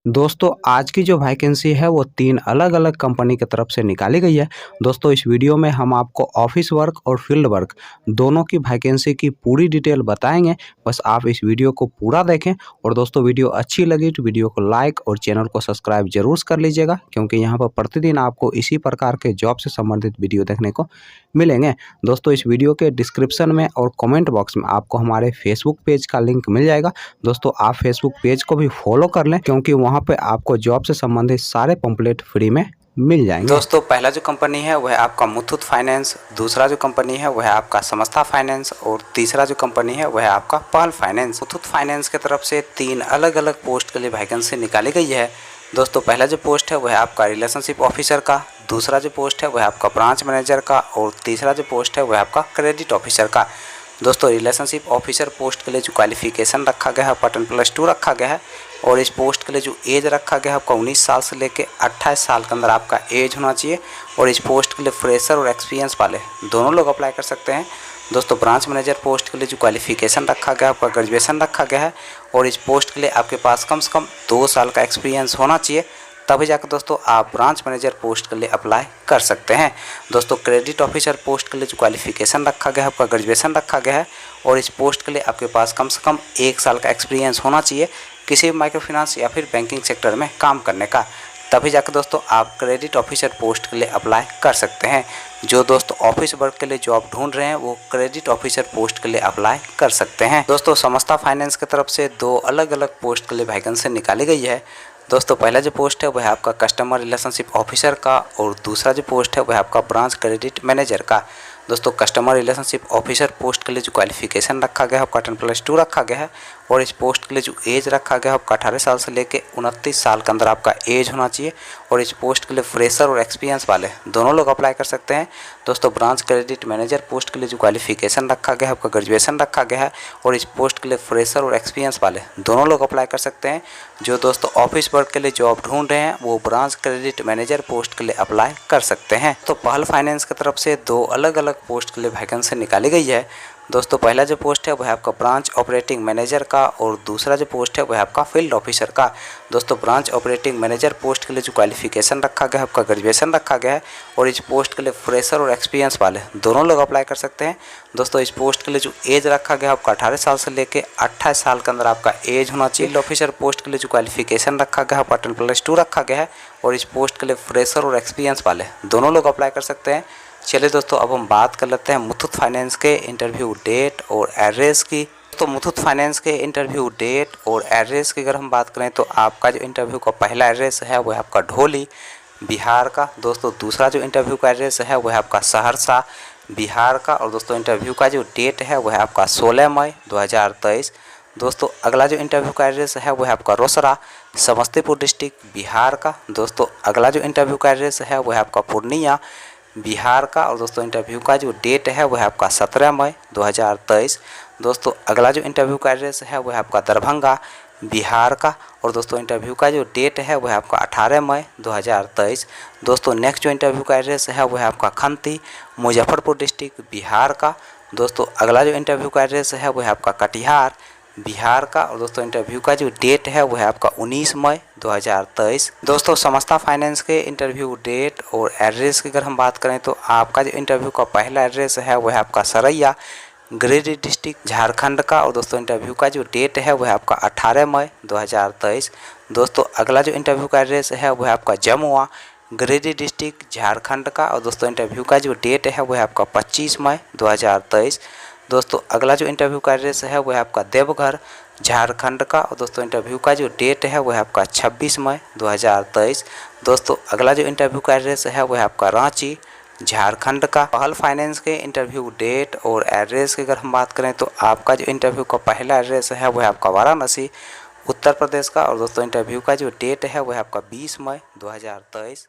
दोस्तों आज की जो वैकेंसी है वो 3 अलग-अलग कंपनी की तरफ से निकाली गई है। दोस्तों इस वीडियो में हम आपको ऑफिस वर्क और फील्ड वर्क दोनों की वैकेंसी की पूरी डिटेल बताएँगे। बस आप इस वीडियो को पूरा देखें और दोस्तों वीडियो अच्छी लगी तो वीडियो को लाइक और चैनल को सब्सक्राइब ज़रूर कर लीजिएगा, क्योंकि यहाँ पर प्रतिदिन आपको इसी प्रकार के जॉब से संबंधित वीडियो देखने को मिलेंगे। दोस्तों इस वीडियो के डिस्क्रिप्शन में और कमेंट बॉक्स में आपको हमारे फेसबुक पेज का लिंक मिल जाएगा। दोस्तों आप फेसबुक पेज को भी फॉलो कर लें, क्योंकि वहाँ पे आपको जॉब से संबंधित सारे पंपलेट फ्री में मिल जाएंगे। दोस्तों पहला जो कंपनी है वह आपका मुथूट फाइनेंस, दूसरा जो कंपनी है वह आपका समस्ता फाइनेंस और तीसरा जो कंपनी है वह आपका पहल फाइनेंस। मुथूट फाइनेंस की तरफ से 3 अलग-अलग पोस्ट के लिए वैकेंसी निकाली गई है। दोस्तों पहला जो पोस्ट है वह आपका रिलेशनशिप ऑफिसर का, दूसरा जो पोस्ट है वह आपका ब्रांच मैनेजर का और तीसरा जो पोस्ट है वह आपका क्रेडिट ऑफिसर का। दोस्तों रिलेशनशिप ऑफिसर पोस्ट के लिए जो क्वालिफिकेशन रखा गया है पाटन +2 रखा गया है और इस पोस्ट के लिए जो एज रखा गया है आपका 19 साल से लेकर 28 साल के अंदर आपका एज होना चाहिए और इस पोस्ट के लिए फ्रेशर और एक्सपीरियंस वाले दोनों लोग अप्लाई कर सकते हैं। दोस्तों ब्रांच मैनेजर पोस्ट के लिए जो क्वालिफिकेशन रखा गया है आपका ग्रेजुएशन रखा गया है और इस पोस्ट के लिए आपके पास कम से कम 2 साल का एक्सपीरियंस होना चाहिए, तभी जाकर दोस्तों आप ब्रांच मैनेजर पोस्ट के लिए अप्लाई कर सकते हैं। दोस्तों क्रेडिट ऑफिसर पोस्ट के लिए जो क्वालिफिकेशन रखा गया है आपका ग्रेजुएशन रखा गया है और इस पोस्ट के लिए आपके पास कम से कम 1 साल का एक्सपीरियंस होना चाहिए किसी भी माइक्रो फाइनेंस या फिर बैंकिंग सेक्टर में काम करने का, तभी जाकर दोस्तों आप क्रेडिट ऑफिसर पोस्ट के लिए अप्लाई कर सकते हैं। जो दोस्तों ऑफिस वर्क के लिए जॉब ढूंढ रहे हैं वो क्रेडिट ऑफिसर पोस्ट के लिए अप्लाई कर सकते हैं। दोस्तों समस्ता फाइनेंस की तरफ से 2 अलग-अलग पोस्ट के लिए वैकेंसी निकाली गई है। दोस्तों पहला जो पोस्ट है वह आपका कस्टमर रिलेशनशिप ऑफिसर का और दूसरा जो पोस्ट है वह आपका ब्रांच क्रेडिट मैनेजर का। दोस्तों कस्टमर रिलेशनशिप ऑफिसर पोस्ट के लिए जो क्वालिफिकेशन रखा गया है आपका 10+2 रखा गया है और इस पोस्ट के लिए जो एज रखा गया है आपका 18 साल से लेकर 29 साल के अंदर आपका एज होना चाहिए और इस पोस्ट के लिए फ्रेशर और एक्सपीरियंस वाले दोनों लोग अप्लाई कर सकते हैं। दोस्तों ब्रांच क्रेडिट मैनेजर पोस्ट के लिए जो क्वालिफिकेशन रखा गया है आपका ग्रेजुएशन रखा गया है और इस पोस्ट के लिए फ्रेशर और एक्सपीरियंस वाले दोनों लोग अप्लाई कर सकते हैं। जो दोस्तों ऑफिस वर्क के लिए जॉब ढूंढ रहे हैं वो ब्रांच क्रेडिट मैनेजर पोस्ट के लिए अप्लाई कर सकते हैं। तो पहल फाइनेंस की तरफ से 2 अलग-अलग पोस्ट के लिए वैकेंसी निकाली गई है। दोस्तों पहला जो पोस्ट है वह आपका ब्रांच ऑपरेटिंग मैनेजर का और दूसरा जो पोस्ट है वह आपका फील्ड ऑफिसर का। दोस्तों ब्रांच ऑपरेटिंग मैनेजर पोस्ट के लिए जो क्वालिफिकेशन रखा गया है आपका ग्रेजुएशन रखा गया है और इस पोस्ट के लिए फ्रेशर और एक्सपीरियंस वाले दोनों लोग अप्लाई कर सकते हैं। दोस्तों इस पोस्ट के लिए जो एज रखा गया है आपका 18 साल से लेकर 28 साल के अंदर आपका एज होना चाहिए। फील्ड ऑफिसर पोस्ट के लिए जो क्वालिफिकेशन रखा गया है आपका 10+2 रखा गया है और इस पोस्ट के लिए फ्रेशर और एक्सपीरियंस वाले दोनों लोग अप्लाई कर सकते हैं। चलिए दोस्तों अब हम बात कर लेते हैं मुथूट फाइनेंस के इंटरव्यू डेट और एड्रेस की। तो मुथूट फाइनेंस के इंटरव्यू डेट और एड्रेस की अगर हम बात करें तो आपका जो इंटरव्यू का पहला एड्रेस है वह आपका ढोली बिहार का। दोस्तों दूसरा जो इंटरव्यू का एड्रेस है वह आपका सहरसा बिहार का और दोस्तों इंटरव्यू का जो डेट है वह आपका 16 मई 2023। दोस्तों अगला जो इंटरव्यू का एड्रेस है वह आपका रोसड़ा समस्तीपुर डिस्ट्रिक्ट बिहार का। दोस्तों अगला जो इंटरव्यू का एड्रेस है वह आपका पूर्णिया बिहार का और दोस्तों इंटरव्यू का जो डेट है वह आपका 17 मई 2023। दोस्तों अगला जो इंटरव्यू का एड्रेस है वह आपका दरभंगा बिहार का और दोस्तों इंटरव्यू का जो डेट है वह आपका 18 मई 2023। दोस्तों नेक्स्ट जो इंटरव्यू का एड्रेस है वह आपका खंती मुजफ्फरपुर डिस्ट्रिक्ट बिहार का। दोस्तों अगला जो इंटरव्यू का एड्रेस है वह आपका कटिहार बिहार का और दोस्तों इंटरव्यू का जो डेट है वह आपका 19 मई 2023। दोस्तों समस्ता फाइनेंस के इंटरव्यू डेट और एड्रेस की अगर हम बात करें तो आपका जो इंटरव्यू का पहला एड्रेस है वह आपका सरैया गिरिडीह डिस्ट्रिक्ट झारखंड का और दोस्तों इंटरव्यू का जो डेट है वह आपका 18 मई 2023। दोस्तों अगला जो इंटरव्यू का एड्रेस है वह आपका जमुआ गिरिडीह डिस्ट्रिक्ट झारखंड का और दोस्तों इंटरव्यू का जो डेट है वह आपका 25 मई 2023। दोस्तों अगला जो इंटरव्यू का एड्रेस है वह आपका देवघर झारखंड का और दोस्तों इंटरव्यू का जो डेट है वह आपका 26 मई 2023। दोस्तों अगला जो इंटरव्यू का एड्रेस है वह आपका रांची झारखंड का। पहल फाइनेंस के इंटरव्यू डेट और एड्रेस की अगर हम बात करें तो आपका जो इंटरव्यू का पहला एड्रेस है वह आपका वाराणसी उत्तर प्रदेश का और दोस्तों इंटरव्यू का जो डेट है वह आपका 20 मई 2023।